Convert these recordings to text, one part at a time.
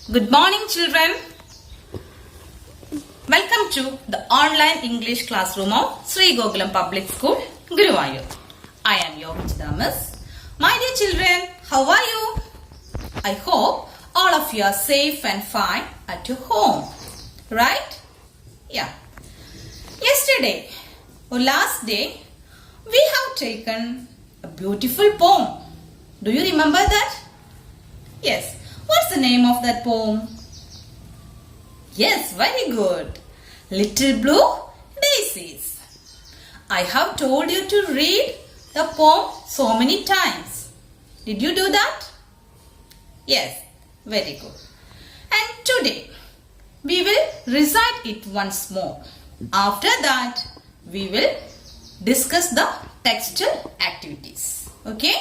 Good morning, children. Welcome to the online English classroom of Sri Gokulam Public School, Guruvayur. I am your Miss. My dear children, how are you? I hope all of you are safe and fine at your home. Right? Yeah. Yesterday or last day, we have taken a beautiful poem. Do you remember that? Yes. What's the name of that poem? Yes, very good. Little Blue Daisies. I have told you to read the poem so many times. Did you do that? Yes, very good. And today, we will recite it once more. After that, we will discuss the textual activities. Okay?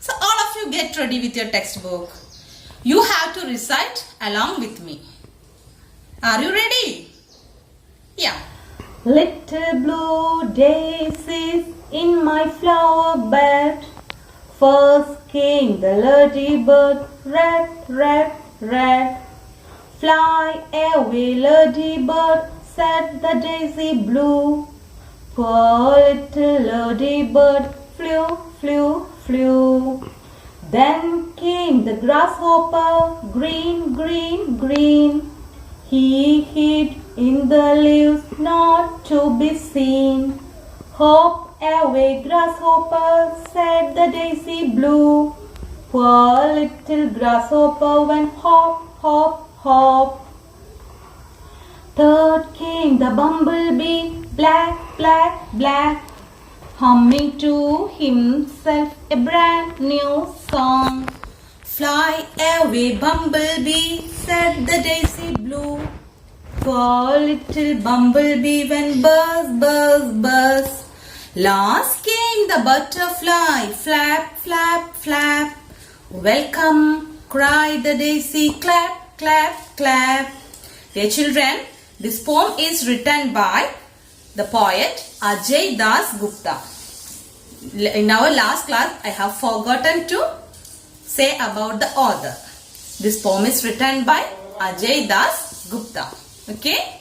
So, all of you get ready with your textbook. You have to recite along with me. Are you ready? Yeah. Little blue daisies in my flower bed. First came the ladybird, red, red, red. Fly away, ladybird, said the daisy blue. Poor little ladybird flew, flew, flew. Then came the grasshopper, green, green, green. He hid in the leaves, not to be seen. Hop away, grasshopper, said the daisy blue. Poor little grasshopper went hop, hop, hop. Third came the bumblebee, black, black, black, humming to himself a brand new song. Fly away, bumblebee, said the daisy blue. Poor little bumblebee went buzz, buzz, buzz. Last came the butterfly, flap, flap, flap. Welcome, cried the daisy, clap, clap, clap. Dear children, this poem is written by the poet Ajay Das Gupta. In our last class, I have forgotten to say about the author. This poem is written by Ajay Das Gupta. Okay?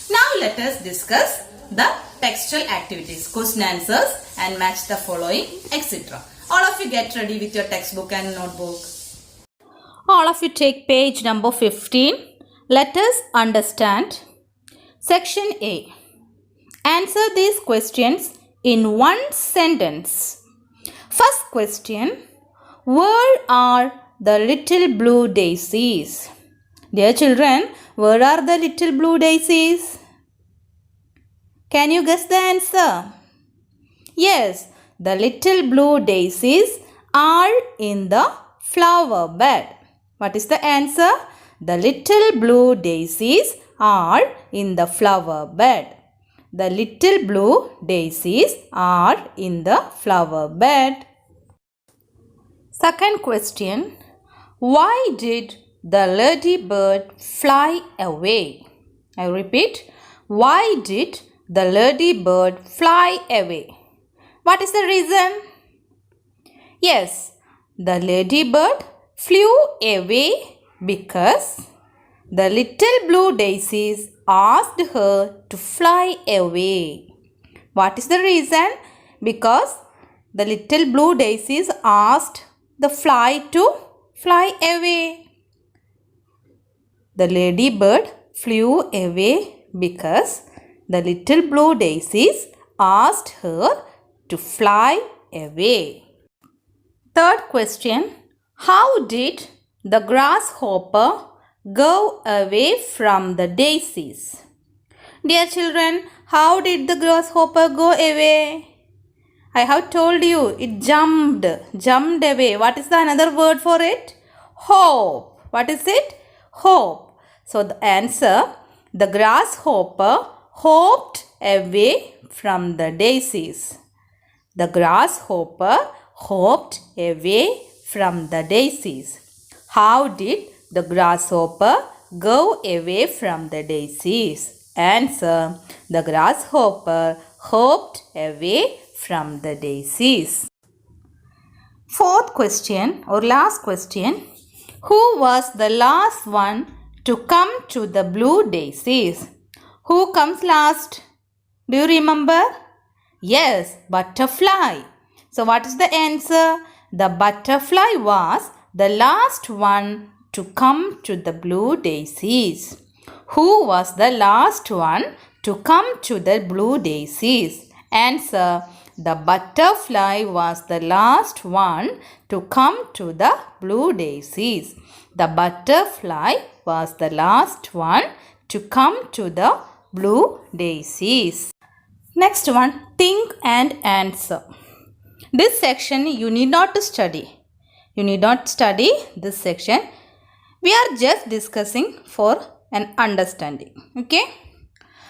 Now let us discuss the textual activities, question answers and match the following, etc. All of you get ready with your textbook and notebook. All of you take page number 15. Let us understand section A. Answer these questions in one sentence. First question. Where are the little blue daisies? Dear children, where are the little blue daisies? Can you guess the answer? Yes, the little blue daisies are in the flower bed. What is the answer? The little blue daisies are in the flower bed. The little blue daisies are in the flower bed. Second question. Why did the ladybird fly away? I repeat. Why did the ladybird fly away? What is the reason? Yes, the ladybird flew away because the little blue daisies asked her to fly away. What is the reason? Because the little blue daisies asked the fly to fly away. The ladybird flew away because the little blue daisies asked her to fly away. Third question. How did the grasshopper go away from the daisies? Dear children, how did the grasshopper go away? I have told you it jumped away. What is the another word for it? Hop. What is it? Hop. So the answer, the grasshopper hopped away from the daisies. The grasshopper hopped away from the daisies. How did the grasshopper go away from the daisies? Answer, the grasshopper hopped away from the daisies. Fourth question or last question. Who was the last one to come to the blue daisies? Who comes last? Do you remember? Yes, butterfly. So what is the answer? The butterfly was the last one to come to the blue daisies. Who was the last one to come to the blue daisies? Answer. The butterfly was the last one to come to the blue daisies. The butterfly was the last one to come to the blue daisies. Next one, think and answer. This section you need not to study. You need not study this section. We are just discussing for an understanding. Okay.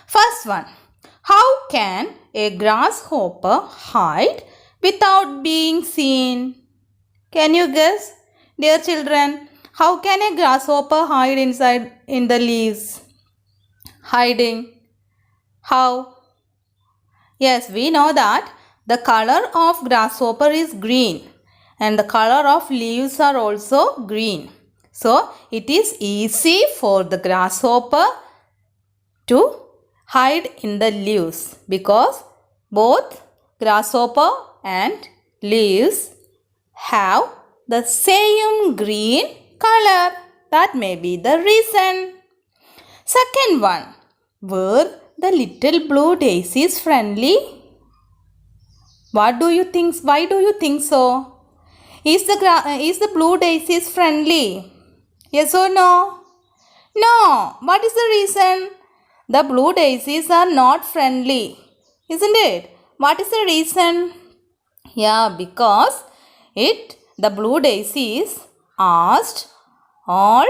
First one. How can a grasshopper hide without being seen? Can you guess? Dear children, how can a grasshopper hide inside in the leaves? Hiding. How? Yes, we know that the color of grasshopper is green and the color of leaves are also green. So, it is easy for the grasshopper to hide in the leaves because both grasshopper and leaves have the same green color. That may be the reason. Second one, were the little blue daisies friendly? What do you think? Why do you think so? Is the blue daisies friendly? Yes or no? No. What is the reason? The blue daisies are not friendly, isn't it? What is the reason? Yeah, because the blue daisies asked all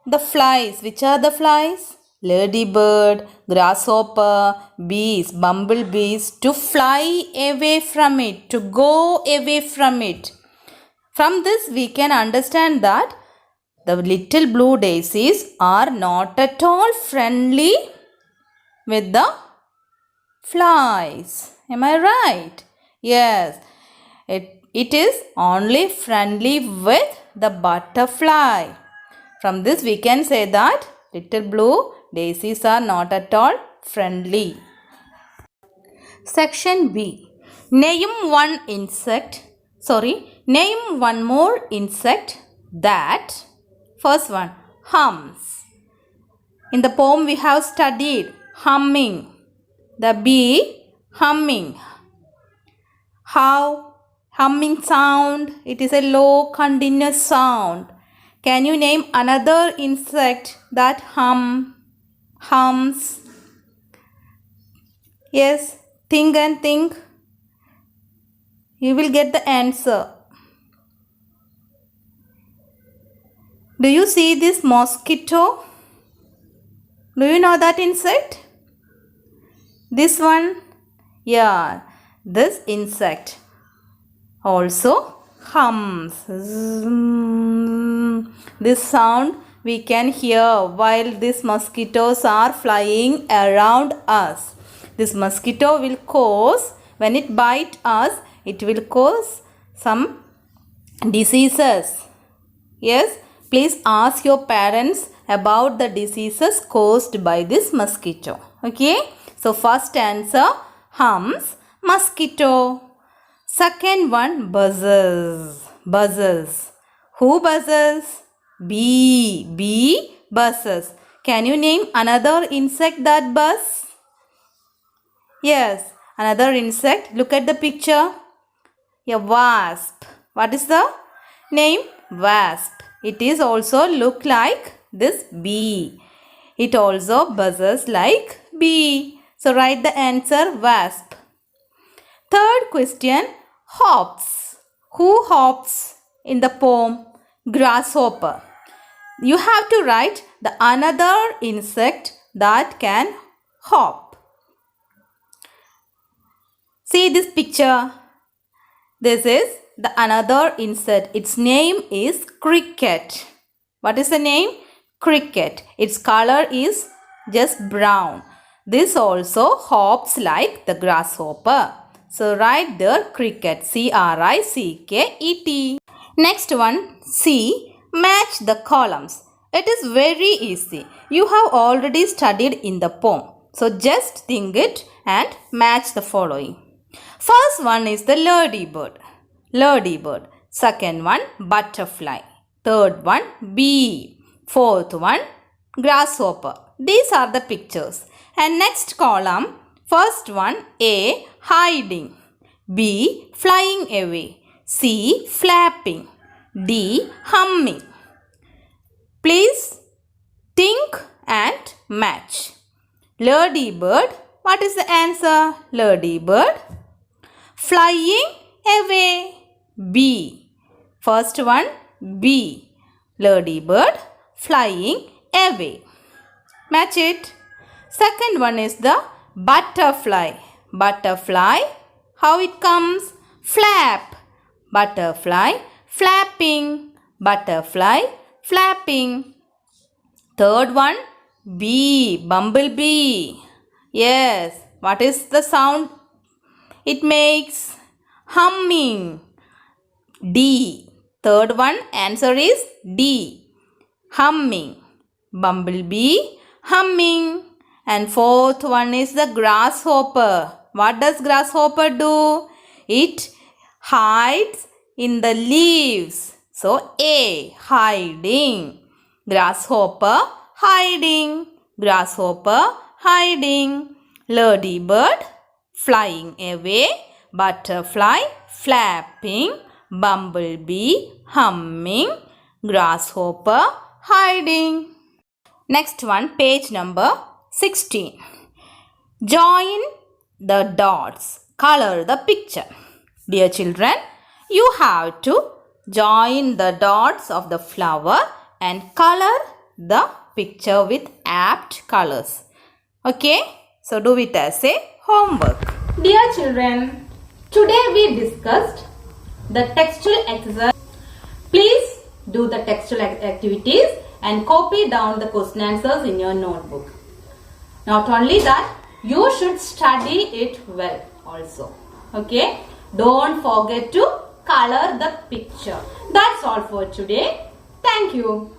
the flies. Which are the flies? Ladybird, grasshopper, bees, bumblebees to fly away from it, to go away from it. From this we can understand that the little blue daisies are not at all friendly with the flies. Am I right? Yes. It is only friendly with the butterfly. From this we can say that little blue daisies are not at all friendly. Section B. Name one more insect that, first one, hums. In the poem we have studied humming. The bee humming. How? Humming sound. It is a low continuous sound. Can you name another insect that hums? Yes, think and think. You will get the answer. Do you see this mosquito? Do you know that insect? This one? Yeah, this insect also hums. This sound we can hear while these mosquitoes are flying around us. This mosquito will cause, when it bites us, it will cause some diseases. Yes, please ask your parents about the diseases caused by this mosquito. Okay, so first answer, hums, mosquito. Second one, buzzes. Who buzzes? Bee. Bee buzzes. Can you name another insect that buzz? Yes, another insect. Look at the picture. A wasp. What is the name? Wasp. It is also look like this bee. It also buzzes like bee. So write the answer, wasp. Third question, hops. Who hops in the poem? Grasshopper. You have to write the another insect that can hop. See this picture. This is the another insect. Its name is cricket. What is the name? Cricket. Its color is just brown. This also hops like the grasshopper. So write there cricket. C-R-I-C-K-E-T. Next one, C. match the columns. It is very easy. You have already studied in the poem. So just think it and match the following. First one is the ladybird. Ladybird. Second one, butterfly. Third one, bee. Fourth one, grasshopper. These are the pictures. And next column, first one, A, hiding. B, flying away. C, flapping. D, humming. Please think and match. Ladybird, what is the answer? Ladybird, flying away. B. First one, B. Ladybird, flying away. Match it. Second one is the butterfly. Butterfly, how it comes? Flap. Butterfly, flapping. Butterfly, flapping. Third one, bee, bumblebee. Yes, what is the sound it makes? Humming. D. Third one, answer is D. Humming. Bumblebee, humming. And fourth one is the grasshopper. What does grasshopper do? It hides in the leaves. So A, hiding. Grasshopper, hiding. Grasshopper, hiding. Ladybird, flying away. Butterfly, flapping. Bumblebee, humming. Grasshopper, hiding. Next one, page number 16. Join the dots. Color the picture. Dear children, you have to join the dots of the flower and color the picture with apt colors. Okay, so do it as a homework. Dear children, today we discussed the textual exercise. Please do the textual activities and copy down the question answers in your notebook. Not only that, you should study it well also. Okay, don't forget to color the picture. That's all for today. Thank you.